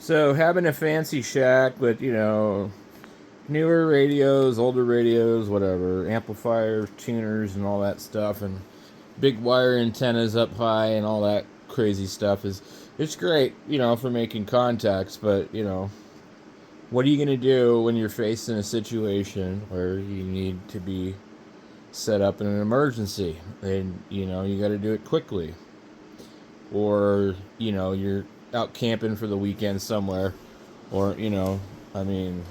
So having a fancy shack with, newer radios, older radios, whatever, amplifiers, tuners, and all that stuff, and big wire antennas up high and all that crazy stuff it's great, for making contacts, but, what are you going to do when you're faced in a situation where you need to be set up in an emergency? And, you got to do it quickly. Or, you're out camping for the weekend somewhere. Or, I mean,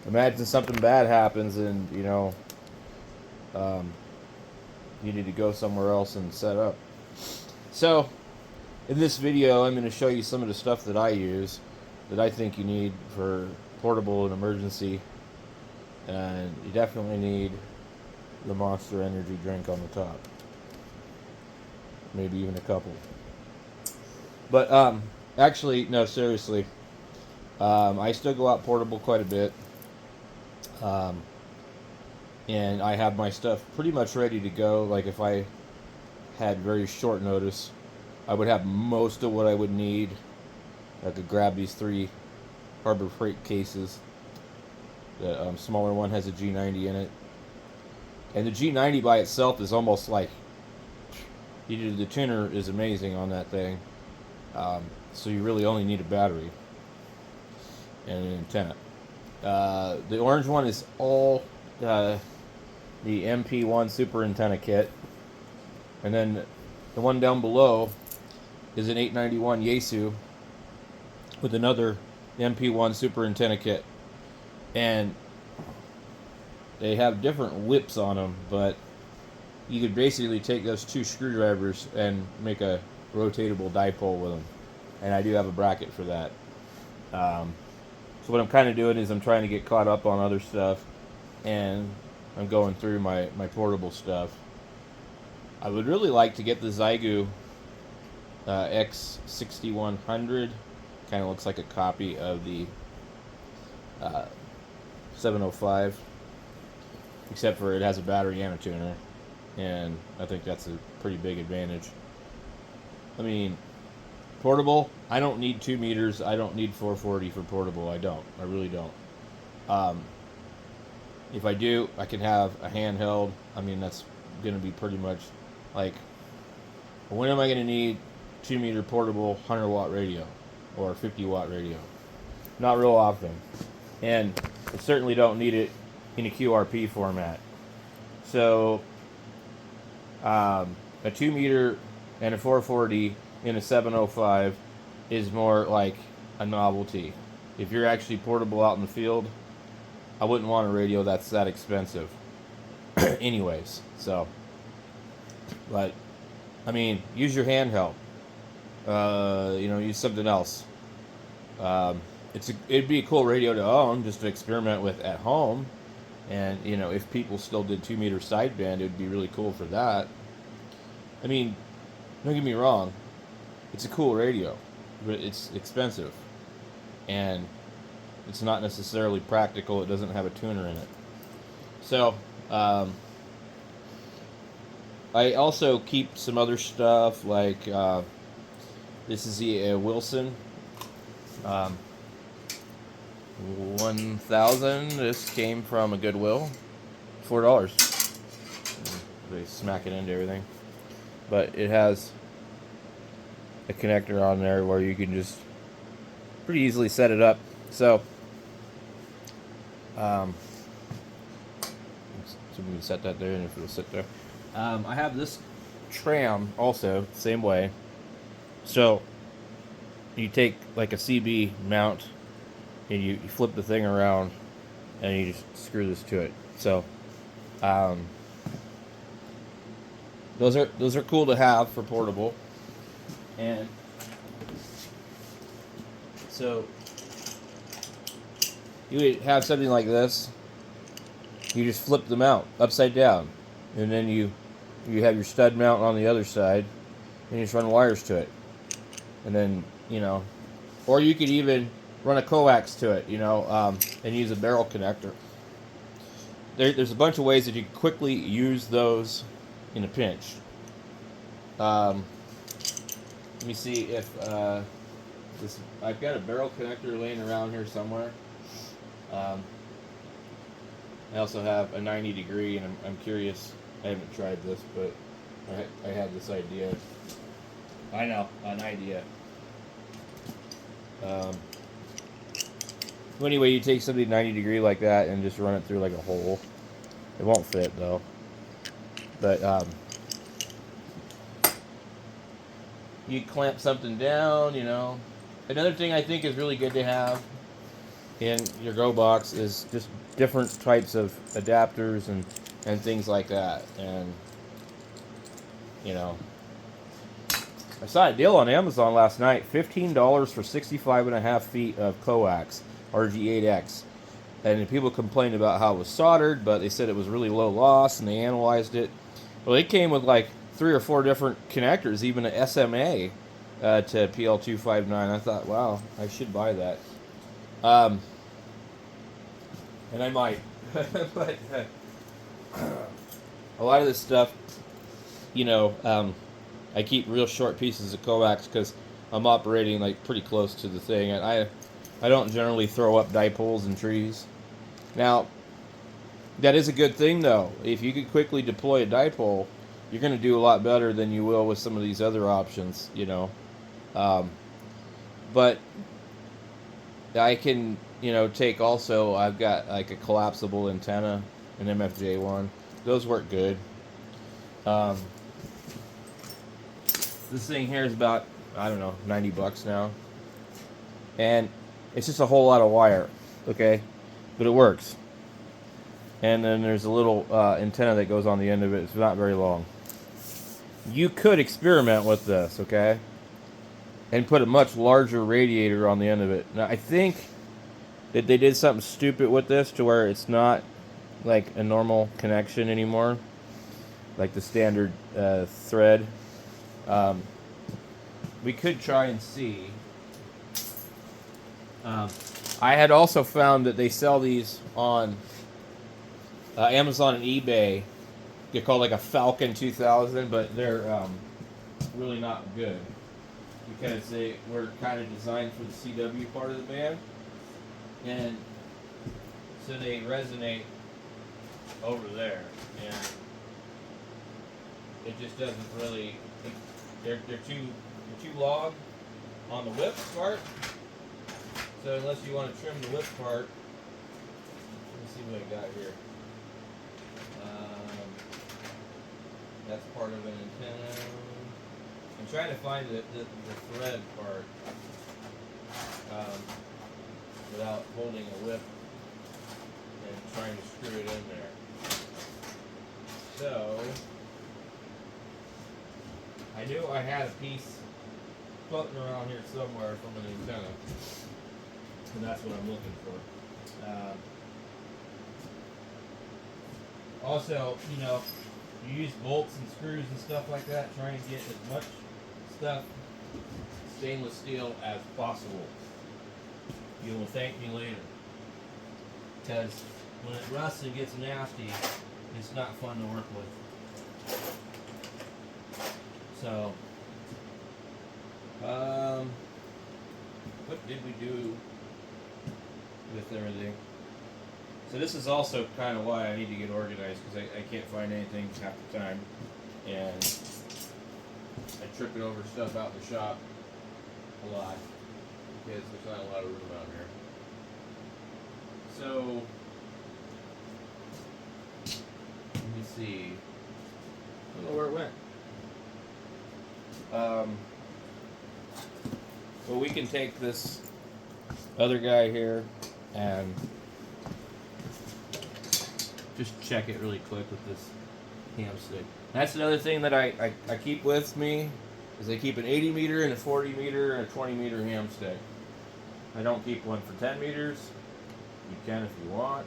imagine something bad happens and, um, you need to go somewhere else and set up. So, in this video, I'm going to show you some of the stuff that I use that I think you need for portable and emergency. And you definitely need the Monster Energy drink on the top. Maybe even a couple. But, actually, no, seriously. I still go out portable quite a bit. And I have my stuff pretty much ready to go. Like if I had very short notice, I would have most of what I would need. I could grab these 3 Harbor Freight cases. The smaller one has a G90 in it. And the G90 by itself is almost like, the tuner is amazing on that thing. So you really only need a battery and an antenna. The orange one is all the MP1 Super Antenna kit. And then the one down below is an 891 Yaesu with another MP1 Super Antenna kit. And they have different whips on them, but you could basically take those 2 screwdrivers and make a rotatable dipole with them. And I do have a bracket for that. So what I'm kind of doing is I'm trying to get caught up on other stuff, and I'm going through my portable stuff. I would really like to get the Xiegu X6100. Kind of looks like a copy of the 705, except for it has a battery and a tuner, and I think that's a pretty big advantage. I mean, portable, I don't need 2 meters. I don't need 440 for portable. I don't. I really don't. If I do, I can have a handheld. I mean, that's going to be pretty much like, when am I going to need 2 meter portable 100 watt radio or 50 watt radio? Not real often. And I certainly don't need it in a QRP format. So, a 2 meter and a 440 in a 705 is more like a novelty. If you're actually portable out in the field, I wouldn't want a radio that's that expensive. Anyways, so. But, I mean, use your handheld. Use something else. It'd be a cool radio to own, just to experiment with at home. And, if people still did 2 meter sideband, it would be really cool for that. I mean, don't get me wrong, it's a cool radio, but it's expensive. And it's not necessarily practical. It doesn't have a tuner in it. So, I also keep some other stuff, like, this is the Wilson 1000. This came from a Goodwill. $4. They smack it into everything. But it has a connector on there where you can just pretty easily set it up. So, so we can set that there, and if it'll sit there. I have this tram also, same way. So, you take like a CB mount, and you flip the thing around, and you just screw this to it. So, those are cool to have for portable. And so you would have something like this. You just flip the mount upside down, and then you have your stud mount on the other side, and you just run wires to it. And then, or you could even run a coax to it, and use a barrel connector. There's a bunch of ways that you can quickly use those in a pinch. Let me see if I've got a barrel connector laying around here somewhere. Um, I also have a 90 degree, and I'm curious. I haven't tried this, but I had this idea. I know, an idea. Um, well, anyway, you take something 90 degree like that and just run it through like a hole. It won't fit though. But you clamp something down, you know. Another thing I think is really good to have in your Go box is just different types of adapters and things like that. And you know, I saw a deal on Amazon last night, $15 for 65.5 feet of coax RG8X. And people complained about how it was soldered, but they said it was really low loss, and they analyzed it. Well, it came with like 3 or 4 different connectors, even an SMA to PL259. I thought, wow, I should buy that. And I might. But a lot of this stuff, you know, I keep real short pieces of coax because I'm operating like pretty close to the thing. And I don't generally throw up dipoles in trees. Now, that is a good thing, though. If you could quickly deploy a dipole, you're going to do a lot better than you will with some of these other options, you know. But I can, you know, take also, I've got like a collapsible antenna, an MFJ one. Those work good. This thing here is about, I don't know, 90 bucks now. And it's just a whole lot of wire, okay? But it works. And then there's a little antenna that goes on the end of it. It's not very long. You could experiment with this, okay? And put a much larger radiator on the end of it. Now, I think that they did something stupid with this to where it's not like a normal connection anymore. Like the standard thread. We could try and see. I had also found that they sell these on Amazon and eBay. They're called like a Falcon 2000, but they're really not good because they were kind of designed for the CW part of the band, and so they resonate over there, and it just doesn't really. They're too long on the whip part. So unless you want to trim the whip part, let me see what I got here. That's part of an antenna. I'm trying to find the thread part without holding a whip and trying to screw it in there. So I knew I had a piece floating around here somewhere from an antenna. And that's what I'm looking for. Also, you know, you use bolts and screws and stuff like that, try and get as much stuff stainless steel as possible. You will thank me later. Because when it rusts and gets nasty, it's not fun to work with. So, what did we do with everything? So this is also kind of why I need to get organized, because I can't find anything half the time, and I trip it over stuff out in the shop a lot because there's not a lot of room out here. So let me see. I don't know where it went. Well, we can take this other guy here and just check it really quick with this ham stick. That's another thing that I keep with me, is I keep an 80 meter and a 40 meter and a 20 meter ham stick. I don't keep one for 10 meters. You can if you want.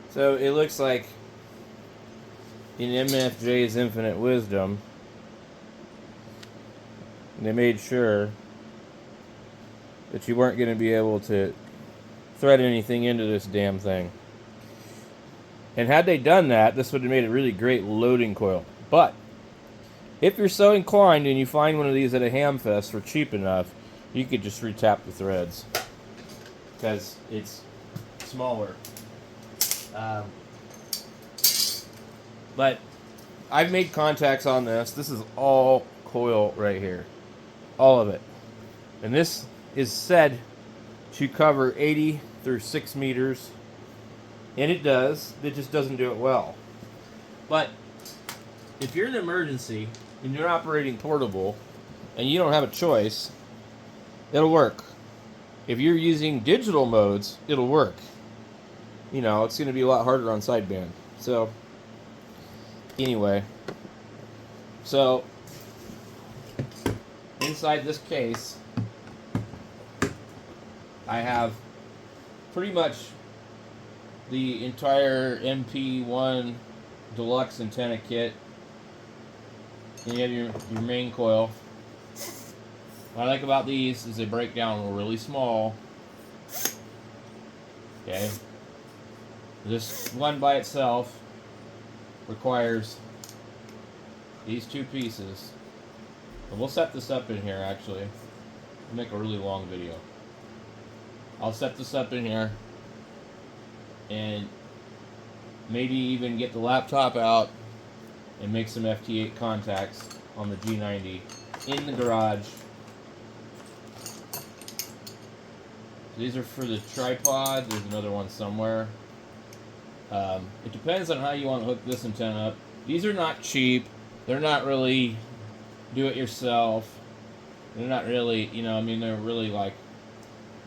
So it looks like in MFJ's Infinite Wisdom, they made sure that you weren't going to be able to thread anything into this damn thing. And had they done that, this would have made a really great loading coil. But If you're so inclined and you find one of these at a ham fest for cheap enough, you could just retap the threads because it's smaller. But I've made contacts on this. This is all coil right here. All of it. And this is said to cover 80 through 6 meters. And it does. It just doesn't do it well. But if you're in an emergency and you're operating portable and you don't have a choice, it'll work. If you're using digital modes, it'll work. You know, it's going to be a lot harder on sideband. So, anyway. So, inside this case, I have pretty much the entire MP1 Deluxe antenna kit. And you have your main coil. What I like about these is they break down really small. Okay. This one by itself requires these two pieces. And we'll set this up in here actually. We'll make a really long video. I'll set this up in here and maybe even get the laptop out and make some FT8 contacts on the G90 in the garage. These are for the tripod. There's another one somewhere. It depends on how you want to hook this antenna up. These are not cheap. They're not really do-it-yourself. They're not really, you know, I mean, they're really like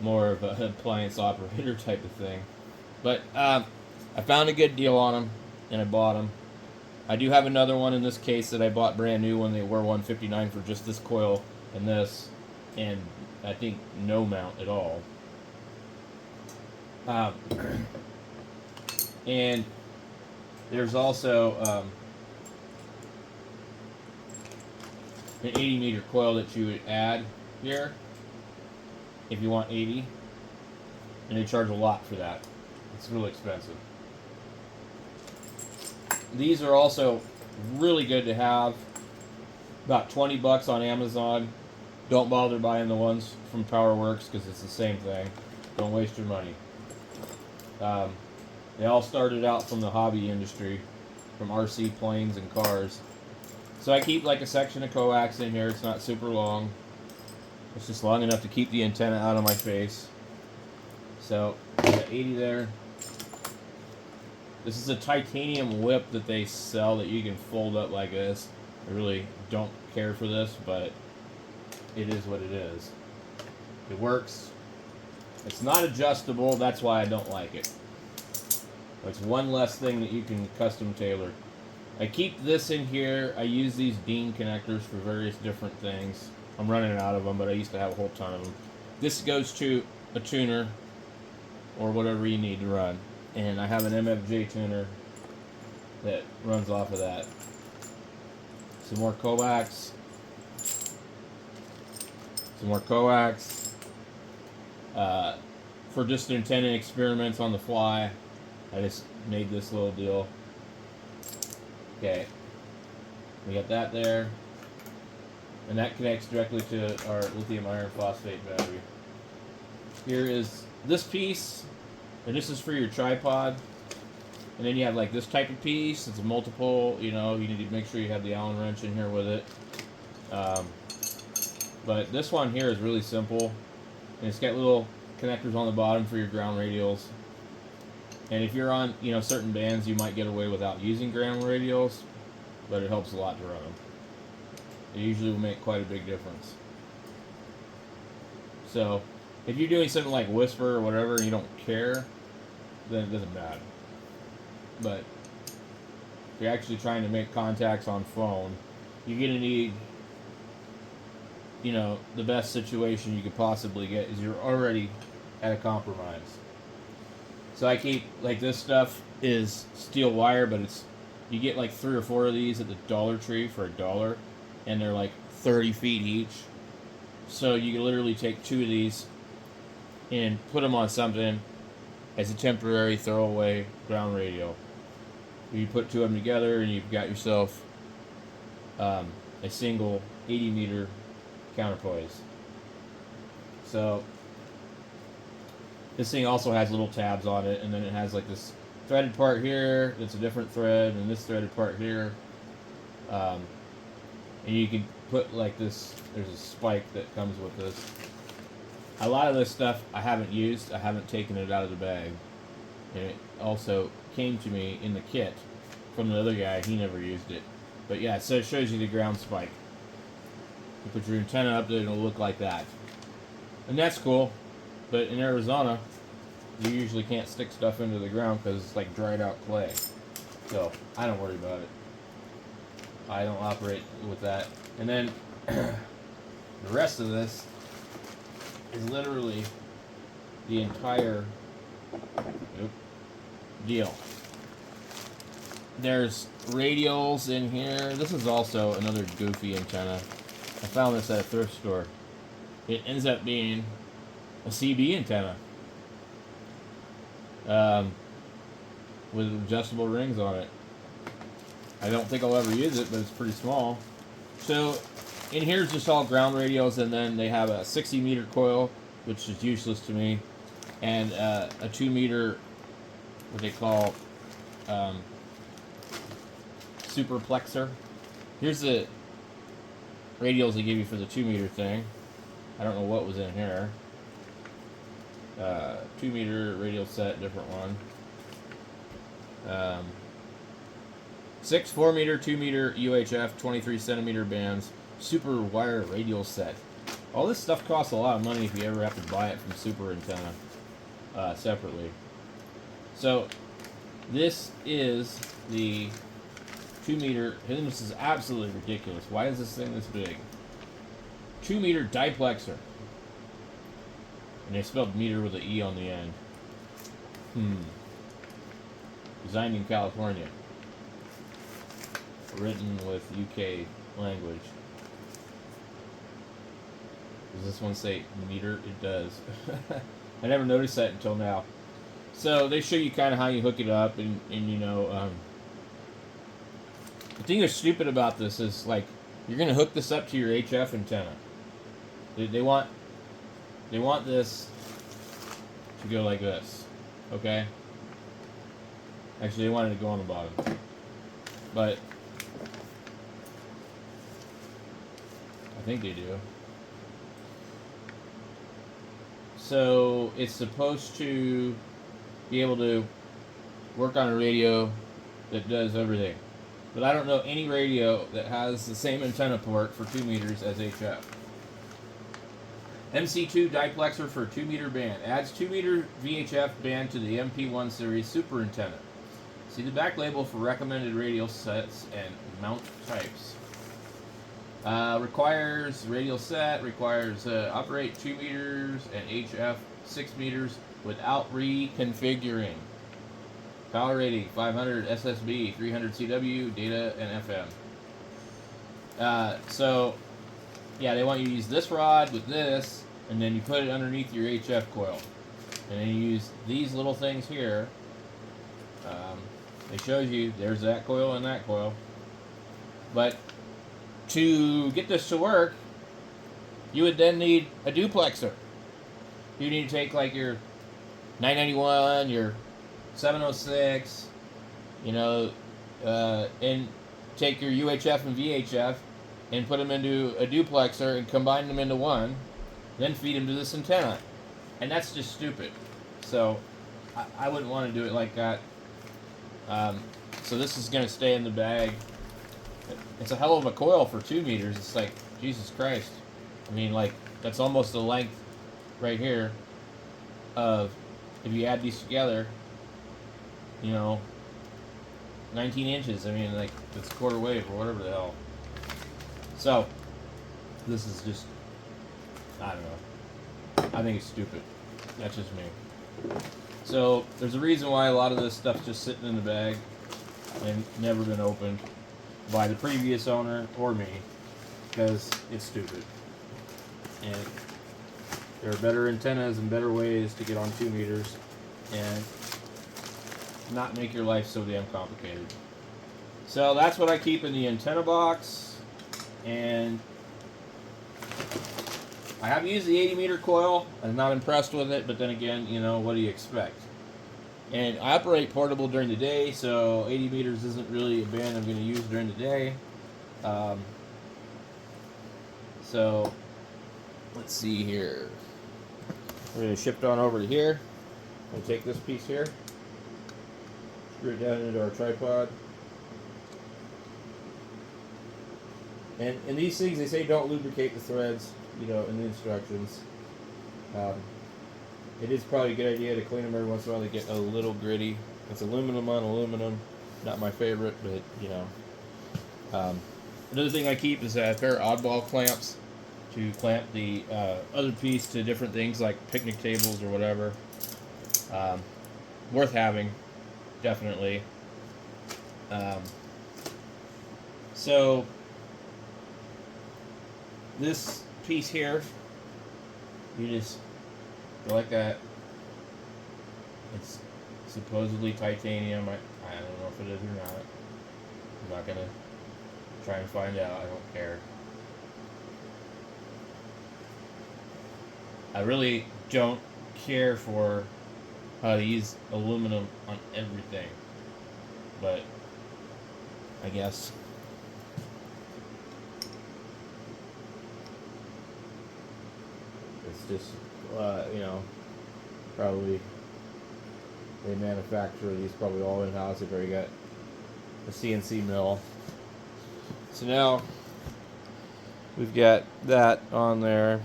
more of a appliance operator type of thing. But I found a good deal on them, and I bought them. I do have another one in this case that I bought brand new when they were $159 for just this coil and this, and I think no mount at all. And there's also an 80 meter coil that you would add here if you want 80, and they charge a lot for that. It's really expensive. These are also really good to have. About 20 bucks on Amazon. Don't bother buying the ones from PowerWorks because it's the same thing. Don't waste your money. They all started out from the hobby industry, from RC planes and cars. So I keep like a section of coax in here. It's not super long. It's just long enough to keep the antenna out of my face. So, got 80 there. This is a titanium whip that they sell that you can fold up like this. I really don't care for this, but it is what it is. It works. It's not adjustable, that's why I don't like it. It's one less thing that you can custom tailor. I keep this in here. I use these Dean connectors for various different things. I'm running out of them, but I used to have a whole ton of them. This goes to a tuner or whatever you need to run. And I have an MFJ tuner that runs off of that. Some more coax. Some more coax. For just antenna experiments on the fly, I just made this little deal. Okay. We got that there. And that connects directly to our lithium iron phosphate battery. Here is this piece. And this is for your tripod. And then you have like this type of piece. It's a multiple, you know, you need to make sure you have the Allen wrench in here with it. But this one here is really simple. And it's got little connectors on the bottom for your ground radials. And if you're on, you know, certain bands, you might get away without using ground radials. But it helps a lot to run them. It usually will make quite a big difference. So, if you're doing something like Whisper or whatever and you don't care, then it doesn't matter. But if you're actually trying to make contacts on phone, you're going to need, you know, the best situation you could possibly get is you're already at a compromise. So I keep, like, this stuff is steel wire, but it's, you get like 3 or 4 of these at the Dollar Tree for $1, and they're like 30 feet each. So you can literally take 2 of these and put them on something as a temporary throwaway ground radio. You put 2 of them together and you've got yourself a single 80 meter counterpoise. So this thing also has little tabs on it, and then it has like this threaded part here that's a different thread, and this threaded part here. And you can put like this, there's a spike that comes with this. A lot of this stuff I haven't used, I haven't taken it out of the bag. And it also came to me in the kit from the other guy, he never used it. But yeah, so it shows you the ground spike. You put your antenna up there, it'll look like that. And that's cool, but in Arizona, you usually can't stick stuff into the ground because it's like dried out clay. So, I don't worry about it. I don't operate with that. And then, the rest of this is literally the entire deal. There's radials in here. This is also another goofy antenna. I found this at a thrift store. It ends up being a CB antenna with adjustable rings on it. I don't think I'll ever use it, but it's pretty small. So in here is just all ground radios, and then they have a 60 meter coil, which is useless to me, and a 2 meter, what they call superplexer. Here's the radials they give you for the 2 meter thing. I don't know what was in here. 2 meter radial set, different one. 6 4 meter, 2 meter UHF, 23 centimeter bands, super wire radial set. All this stuff costs a lot of money if you ever have to buy it from Super Antenna separately. So this is the 2 meter, and this is absolutely ridiculous. Why is this thing this big? 2 meter diplexer. And they spelled meter with an E on the end. Designed in California. Written with UK language. Does this one say meter? It does. I never noticed that until now. So they show you kind of how you hook it up, and you know, the thing that's stupid about this is, like, you're going to hook this up to your HF antenna. They want this to go like this, okay? Actually, they wanted to go on the bottom, but I think they do. So it's supposed to be able to work on a radio that does everything. But I don't know any radio that has the same antenna port for 2 meters as HF. MC2 diplexer for 2 meter band. Adds 2 meter VHF band to the MP1 series super antenna. See the back label for recommended radial sets and mount types. Requires radial set, requires operate 2 meters and HF 6 meters without reconfiguring. Power rating 500 SSB, 300 CW, data and FM. So, yeah, they want you to use this rod with this, and then you put it underneath your HF coil. And then you use these little things here. It shows you there's that coil and that coil. But to get this to work, you would then need a duplexer. You need to take like your 991, your 706, you know, and take your UHF and VHF and put them into a duplexer and combine them into one, then feed them to this antenna. And that's just stupid. So I wouldn't want to do it like that. So this is going to stay in the bag. It's a hell of a coil for 2 meters. It's like, Jesus Christ. I mean, like, that's almost the length right here of, if you add these together, you know, 19 inches. I mean, like, it's a quarter wave or whatever the hell. So, this is just, I don't know. I think it's stupid. That's just me. So, there's a reason why a lot of this stuff's just sitting in the bag and never been opened by the previous owner or me, because it's stupid. And there are better antennas and better ways to get on 2 meters and not make your life so damn complicated. So that's what I keep in the antenna box. And I have used the 80 meter coil. I'm not impressed with it, but then again, you know, what do you expect? And I operate portable during the day, so 80 meters isn't really a band I'm going to use during the day. So let's see here. We're going to shift on over to here. We'll take this piece here, screw it down into our tripod. And in these things, they say don't lubricate the threads, you know, in the instructions. It is probably a good idea to clean them every once in a while. They get a little gritty. It's aluminum on aluminum. Not my favorite, but, you know. Another thing I keep is a pair of oddball clamps to clamp the other piece to different things like picnic tables or whatever. Worth having, definitely. So this piece here, you just go like that. It's supposedly titanium. I don't know if it is or not. I'm not gonna try and find out. I don't care. I really don't care for how to use aluminum on everything, but I guess it's just you know, probably they manufacture these probably all in house. They've already got a CNC mill. So now we've got that on there.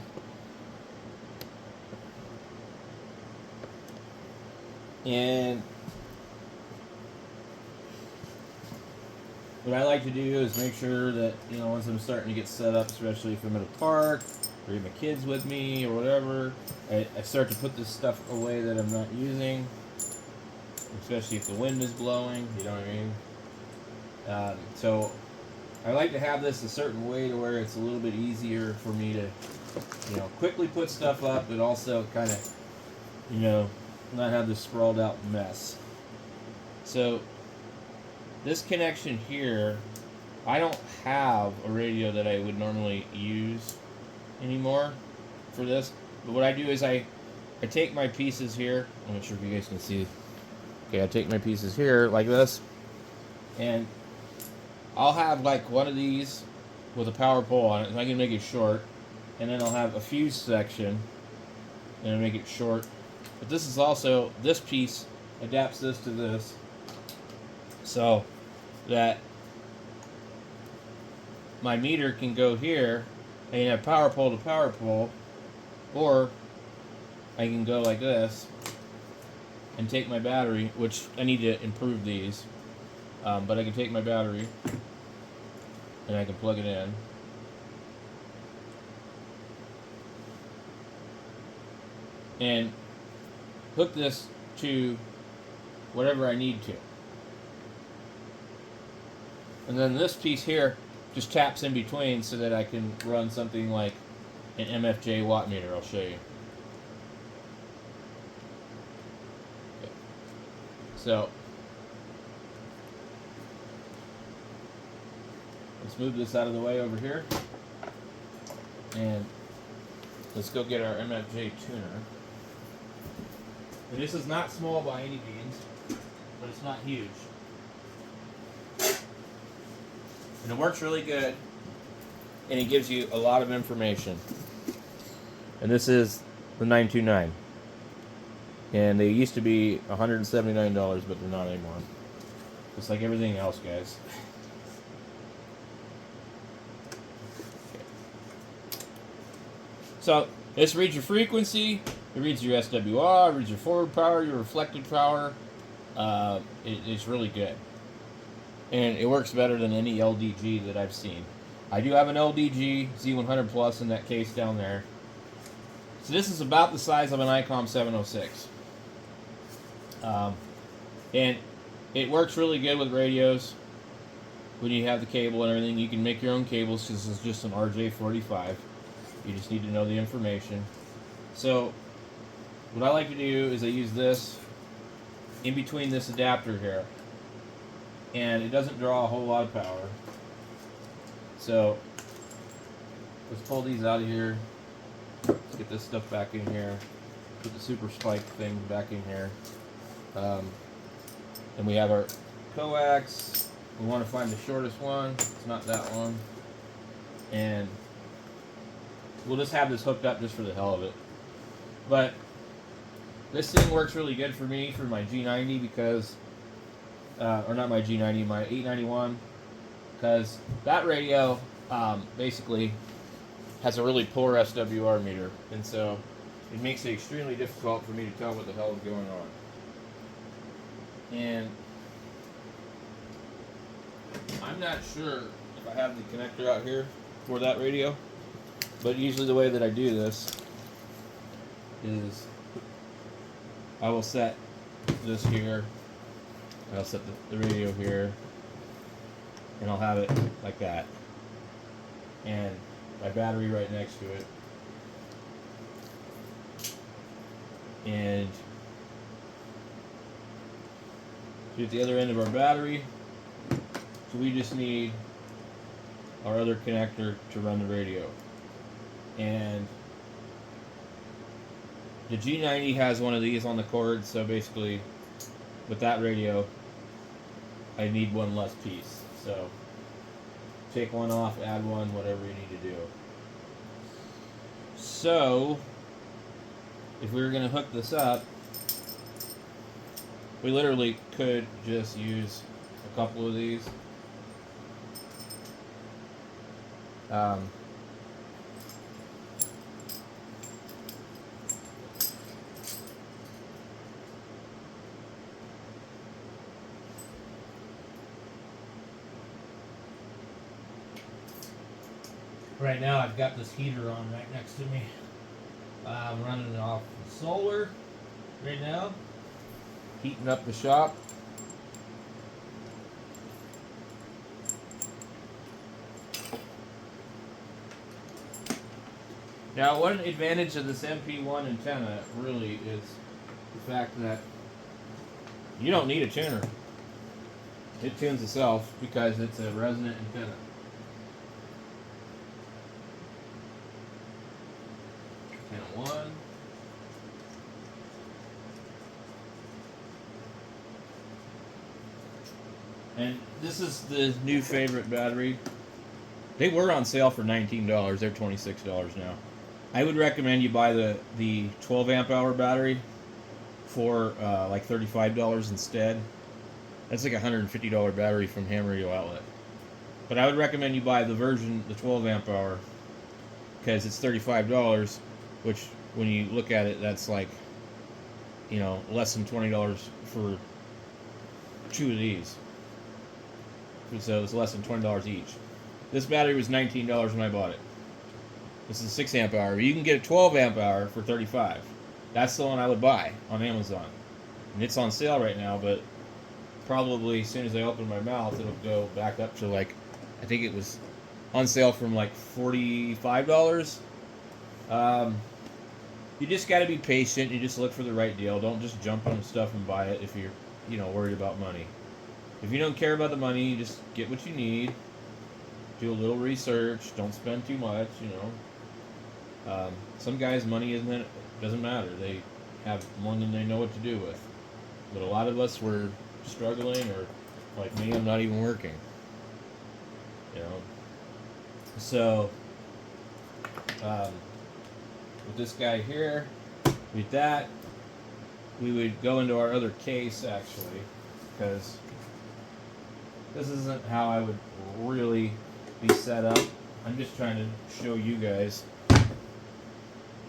And what I like to do is make sure that, you know, once I'm starting to get set up, especially if I'm at a park or have my kids with me or whatever, I start to put this stuff away that I'm not using, especially if the wind is blowing, you know what I mean? So I like to have this a certain way to where it's a little bit easier for me to, you know, quickly put stuff up, but also kind of, you know, not have this sprawled out mess. So this connection here, I don't have a radio that I would normally use anymore for this. But what I do is I take my pieces here. I'm not sure if you guys can see. Okay, I take my pieces here like this, and I'll have like one of these with a power pole on it, and I can make it short, and then I'll have a fuse section, and I'll make it short. But this is also, this piece adapts this to this, so that my meter can go here, and you have power pole to power pole, or I can go like this and take my battery, which I need to improve these, but I can take my battery and I can plug it in. And hook this to whatever I need to. And then this piece here just taps in between so that I can run something like an MFJ watt meter. I'll show you. Okay. So let's move this out of the way over here. And let's go get our MFJ tuner. And this is not small by any means, but it's not huge. And it works really good, and it gives you a lot of information. And this is the 929. And they used to be $179, but they're not anymore. Just like everything else, guys. So this reads your frequency, it reads your SWR, it reads your forward power, your reflected power. It's really good. And it works better than any LDG that I've seen. I do have an LDG Z100 Plus in that case down there. So this is about the size of an ICOM 706. And it works really good with radios. When you have the cable and everything, you can make your own cables because it's just an RJ45. You just need to know the information. So what I like to do is I use this in between this adapter here. And it doesn't draw a whole lot of power. So Let's pull these out of here. Let's get this stuff back in here. Put the super spike thing back in here. And we have our coax. We want to find the shortest one. It's not that one. And we'll just have this hooked up just for the hell of it. But this thing works really good for me for my G90 because, or not my G90, my 891, because that radio basically has a really poor SWR meter, and so it makes it extremely difficult for me to tell what the hell is going on. And I'm not sure if I have the connector out here for that radio, but usually the way that I do this is I will set this here, I'll set the radio here, and I'll have it like that, and my battery right next to it, and at the other end of our battery. So we just need our other connector to run the radio. And the G90 has one of these on the cord, so basically with that radio I need one less piece. So take one off, add one, whatever you need to do. So if we were going to hook this up, we literally could just use a couple of these. Right now I've got this heater on right next to me. I'm running it off solar right now, heating up the shop. Now, one advantage of this MP1 antenna really is the fact that you don't need a tuner. It tunes itself because it's a resonant antenna. Antenna 1. And this is the new favorite battery. They were on sale for $19. They're $26 now. I would recommend you buy the 12 amp hour battery for like $35 instead. That's like a $150 battery from Ham Radio Outlet. But I would recommend you buy the version, the 12 amp hour, because it's $35, which when you look at it, that's like, you know, less than $20 for two of these. So it's less than $20 each. This battery was $19 when I bought it. This is a 6 amp hour. You can get a 12 amp hour for $35. That's the one I would buy on Amazon. And it's on sale right now, but probably as soon as I open my mouth, it'll go back up to like, I think it was on sale from like $45. You just got to be patient. You just look for the right deal. Don't just jump on stuff and buy it if you're, you know, worried about money. If you don't care about the money, you just get what you need. Do a little research. Don't spend too much, you know. Some guys' money doesn't matter. They have more than they know what to do with. But a lot of us were struggling, or like me, I'm not even working. You know. So, with this guy here, with that, we would go into our other case actually, because this isn't how I would really be set up. I'm just trying to show you guys.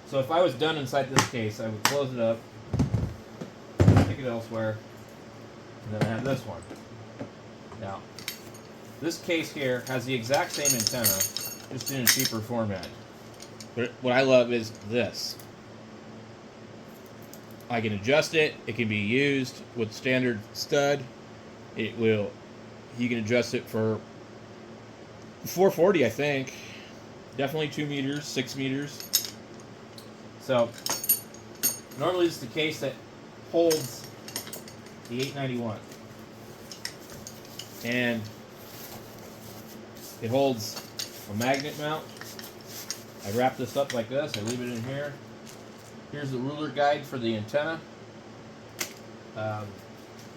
So if I was done inside this case, I would close it up, take it elsewhere, and then I have this one. Now, this case here has the exact same antenna, just in a cheaper format. But what I love is this. I can adjust it. It can be used with standard stud. It will. You can adjust it for 440, I think. Definitely 2 meters, 6 meters. So, normally it's the case that holds the 891. And it holds a magnet mount. I wrap this up like this. I leave it in here. Here's the ruler guide for the antenna.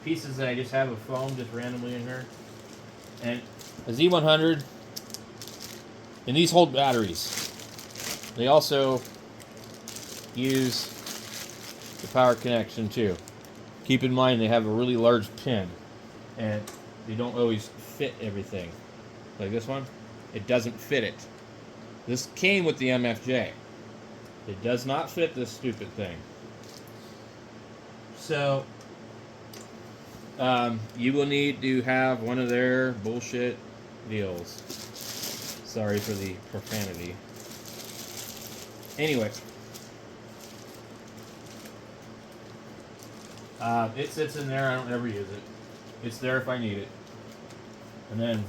Pieces that I just have of foam just randomly in here. And a Z100. And these hold batteries. They also use the power connection too. Keep in mind they have a really large pin. And they don't always fit everything. Like this one, it doesn't fit it. This came with the MFJ. It does not fit this stupid thing. So, you will need to have one of their bullshit deals. Sorry for the profanity. Anyway. It sits in there. I don't ever use it. It's there if I need it. And then,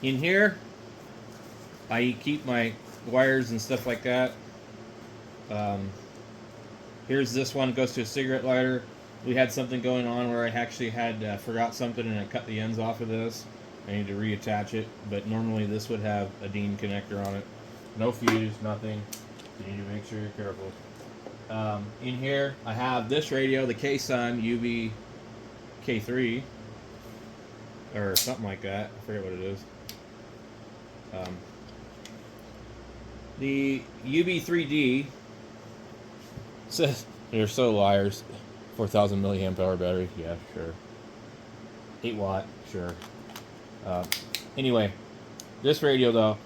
in here, I keep my wires and stuff like that. Here's this one, goes to a cigarette lighter. We had something going on where I actually had forgot something and I cut the ends off of this. I need to reattach it, but normally this would have a DIN connector on it. No fuse, nothing. You need to make sure you're careful. In here, I have this radio, the K-Sun UB K3, or something like that. I forget what it is. The UB3D says they're so liars. 4,000 milliamp hour battery. Yeah, sure. 8 watt. Sure. Anyway, this radio though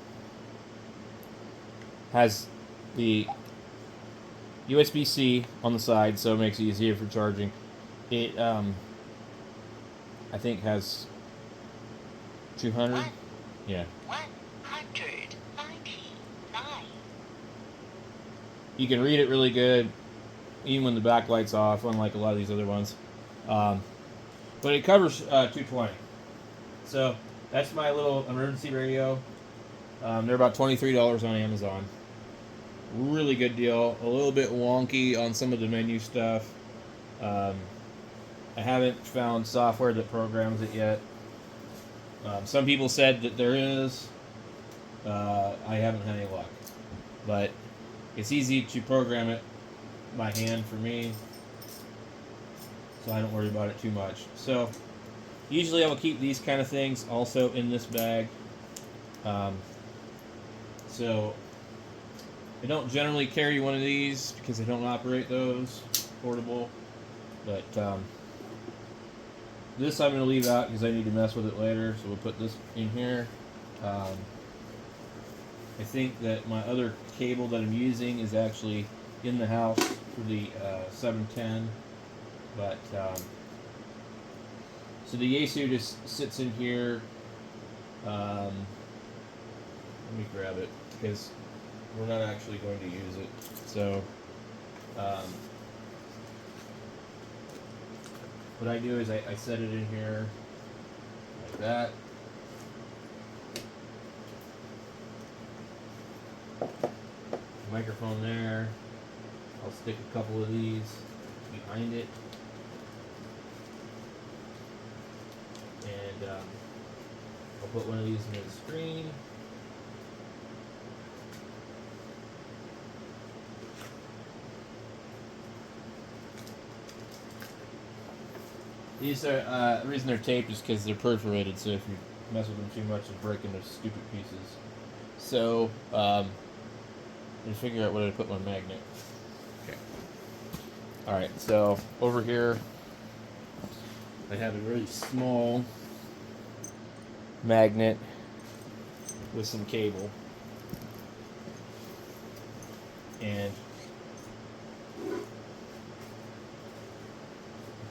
has the USB-C on the side, so it makes it easier for charging. It I think has 200. Yeah. 199. You can read it really good, even when the backlight's off, unlike a lot of these other ones. But it covers 220. So that's my little emergency radio. They're about $23 on Amazon. Really good deal. A little bit wonky on some of the menu stuff. I haven't found software that programs it yet. Some people said that there is. I haven't had any luck. But it's easy to program it by hand for me, so I don't worry about it too much. So usually I will keep these kind of things also in this bag. So I don't generally carry one of these because I don't operate those portable, but this I'm going to leave out because I need to mess with it later, so we'll put this in here. I think that my other cable that I'm using is actually in the house for the 710, but so the Yaesu just sits in here. Let me grab it because we're not actually going to use it. So what I do is I set it in here like that. Microphone there. I'll stick a couple of these behind it. And I'll put one of these near the screen. These are, the reason they're taped is because they're perforated, so if you mess with them too much, they'll break into stupid pieces. So, let me figure out where to put my magnet. Okay. Alright, so over here, I have a really small magnet with some cable. And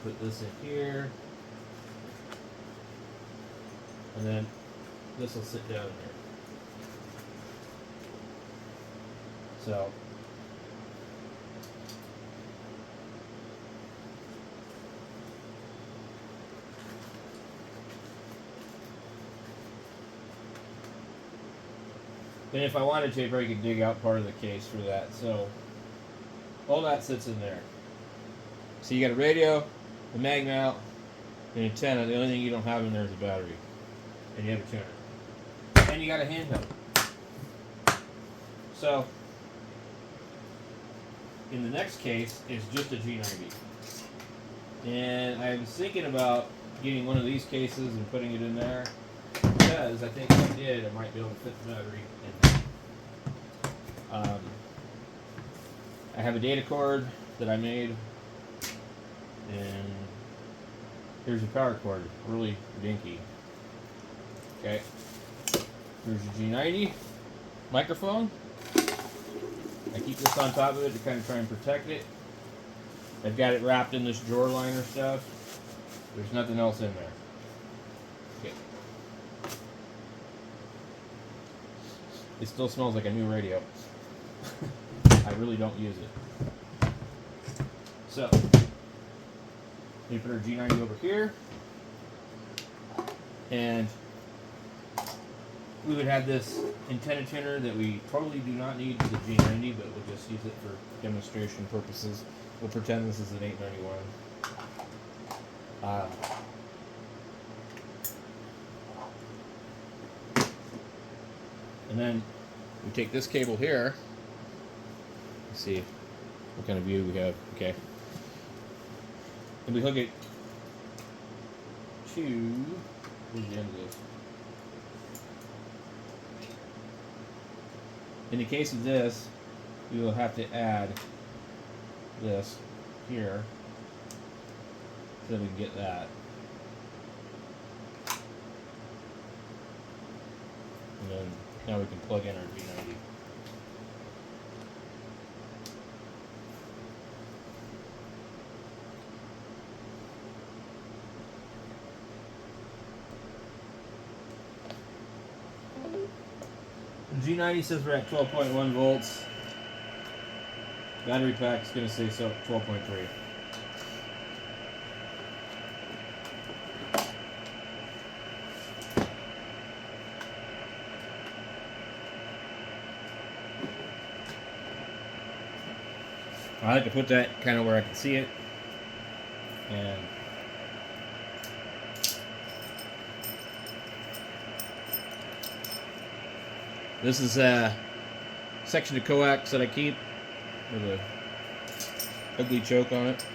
put this in here. And then this will sit down here. So and if I wanted to, I probably could dig out part of the case for that. So all that sits in there. So you got a radio, a mag mount, an antenna. The only thing you don't have in there is a battery. And you have a tuner. And you got a handheld. So, in the next case, it's just a G90. And I was thinking about getting one of these cases and putting it in there, because I think if I did, I might be able to fit the battery in there. I have a data cord that I made, and here's a power cord, really dinky. Okay, here's your G90 microphone. I keep this on top of it to kind of try and protect it. I've got it wrapped in this drawer liner stuff. There's nothing else in there. Okay. It still smells like a new radio. I really don't use it. So, we put our G90 over here, and we would have this antenna tuner that we totally do not need for the G90, but we'll just use it for demonstration purposes. We'll pretend this is an 891. And then we take this cable here. Let's see what kind of view we have. Okay. And we hook it to, where's the end of this? In the case of this, we will have to add this here so that we can get that. And then now we can plug in our G90. G90 says we're at 12.1 volts. Battery pack is going to say so 12.3. I like to put that kind of where I can see it. And this is a section of coax that I keep with a ugly choke on it.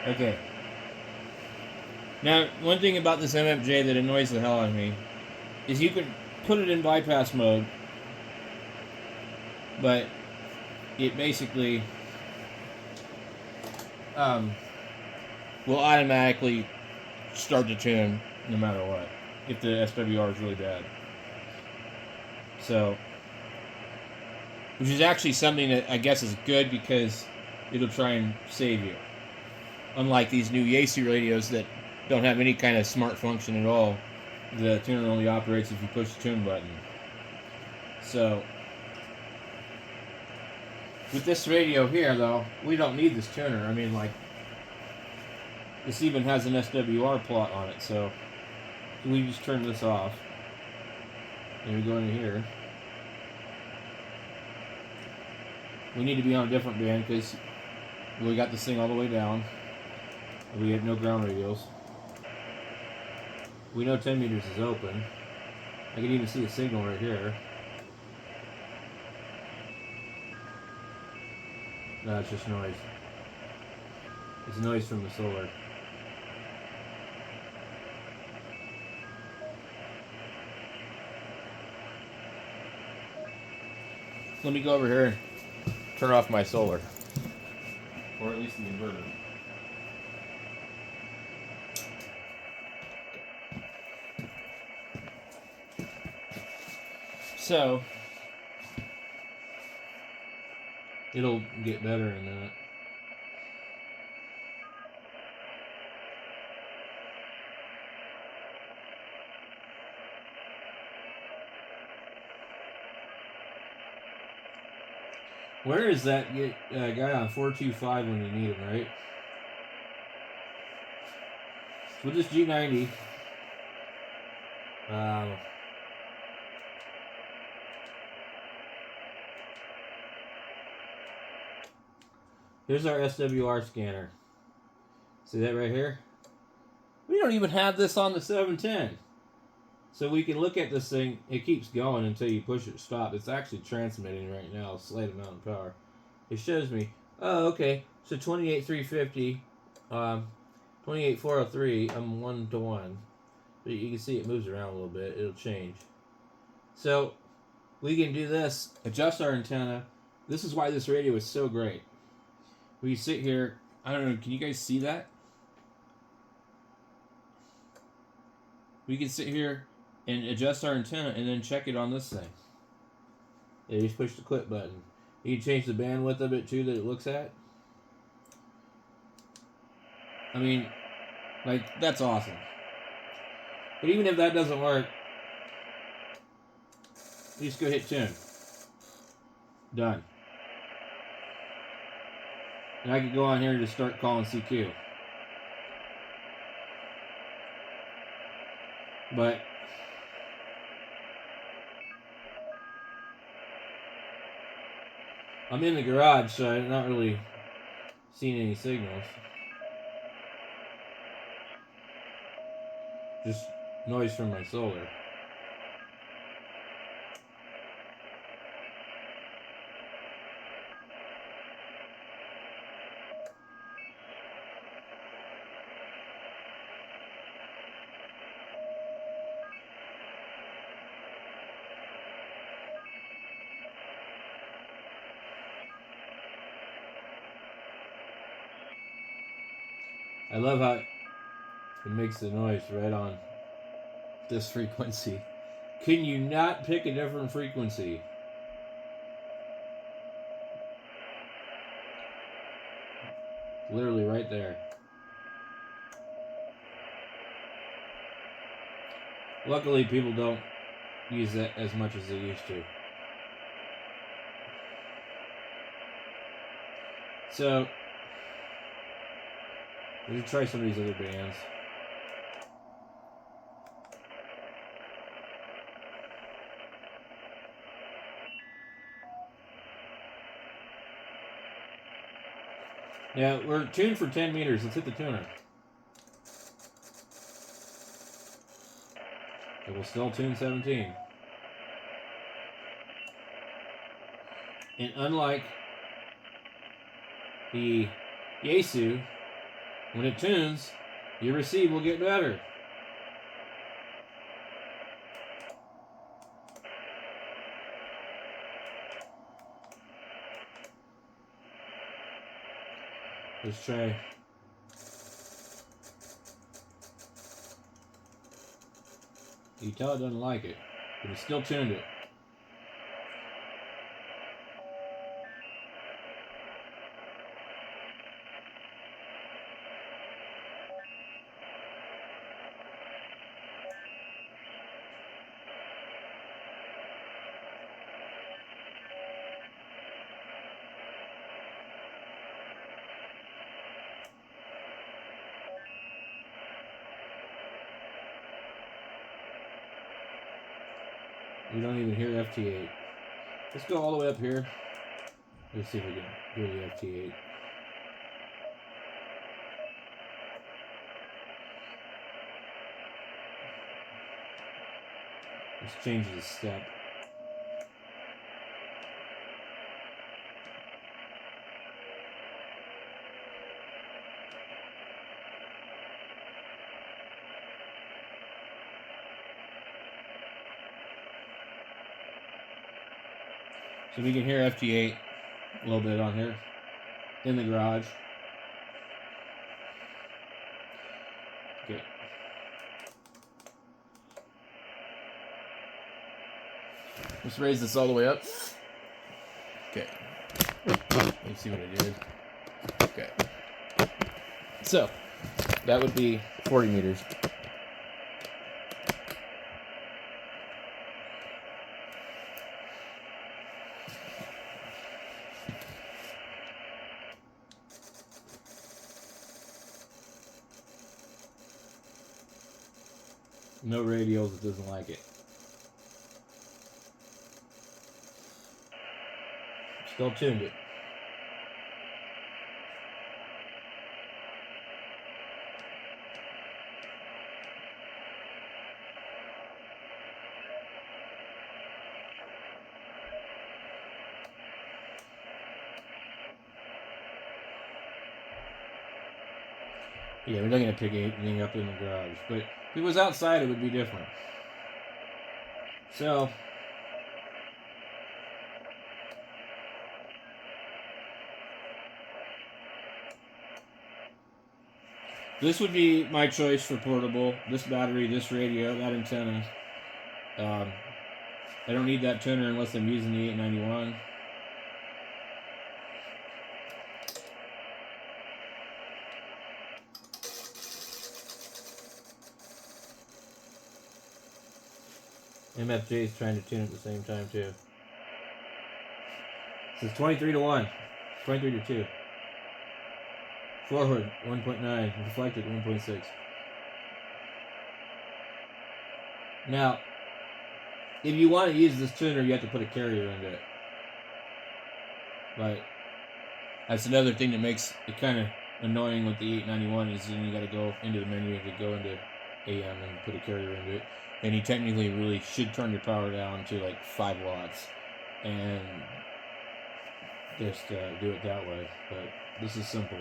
Okay. Now, one thing about this MFJ that annoys the hell out of me is you can put it in bypass mode, but it basically will automatically start to tune no matter what if the SWR is really bad. So, which is actually something that I guess is good because it'll try and save you. Unlike these new Yaesu radios that don't have any kind of smart function at all, the tuner only operates if you push the tune button. So, with this radio here, though, we don't need this tuner. I mean, like, this even has an SWR plot on it, so we just turn this off. And we go into here. We need to be on a different band because we got this thing all the way down. We have no ground radials. We know 10 meters is open. I can even see the signal right here. No, it's just noise. It's noise from the solar. Let me go over here and turn off my solar. Or at least the inverter. So, it'll get better in a minute. Where is that guy on 425 when you need him, right? With this G90, Here's our SWR scanner. See that right here? We don't even have this on the 710. So we can look at this thing. It keeps going until you push it stop. It's actually transmitting right now a slight amount of power. It shows me, oh, okay, so 28,350, 28,403, I'm 1 to 1. But you can see it moves around a little bit. It'll change. So we can do this, adjust our antenna. This is why this radio is so great. We sit here, I don't know, can you guys see that? We can sit here and adjust our antenna and then check it on this thing. Yeah, you just push the clip button. You can change the bandwidth of it too that it looks at. I mean, like, that's awesome. But even if that doesn't work, you just go hit tune. Done. And I can go on here and just start calling CQ. But I'm in the garage, so I'm not really seeing any signals. Just noise from my solar. I love how it makes the noise right on this frequency. Can you not pick a different frequency? Literally right there. Luckily, people don't use that as much as they used to. So, let's try some of these other bands. Now, we're tuned for 10 meters. Let's hit the tuner. It will still tune 17. And unlike the Yaesu, when it tunes, your receive will get better. Let's try. You tell it doesn't like it, but it still tuned it. We don't even hear FT8. Let's go all the way up here. Let's see if we can hear the FT8. Let's change the step. So we can hear FT8 a little bit on here in the garage. Okay. Let's raise this all the way up. Okay. Let me see what I did. Okay. So, that would be 40 meters. No radios that doesn't like it. Still tuned it. Yeah, we're not going to pick anything up in the garage. But if it was outside, it would be different. So, this would be my choice for portable. This battery, this radio, that antenna. I don't need that tuner unless I'm using the 891. MFJ is trying to tune at the same time too. So it's 23 to 1. 23 to 2. Forward 1.9. Reflected 1.6. Now, if you want to use this tuner, you have to put a carrier into it. But that's another thing that makes it kind of annoying with the 891 is then you got to go into the menu to go into AM and put a carrier into it. And you technically really should turn your power down to like 5 watts and just do it that way. But this is simple.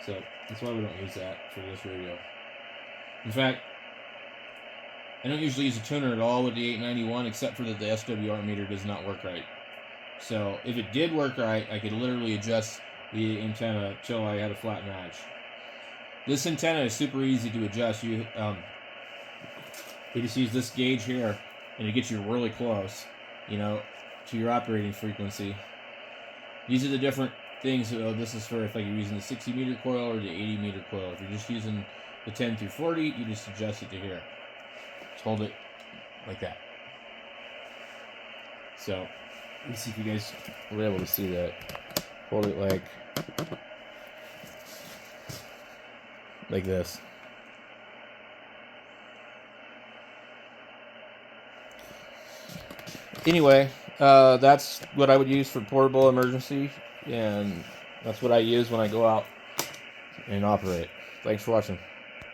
So that's why we don't use that for this radio. In fact, I don't usually use a tuner at all with the 891 except for that the SWR meter does not work right. So if it did work right, I could literally adjust the antenna till I had a flat match. This antenna is super easy to adjust. You just use this gauge here, and it gets you really close, to your operating frequency. These are the different things. This is for if you're using the 60 meter coil or the 80 meter coil. If you're just using the 10 through 40, you just adjust it to here. Just hold it like that. So, let me see if you guys were able to see that. Hold it like this. Anyway, that's what I would use for portable emergency, and that's what I use when I go out and operate. Thanks for watching.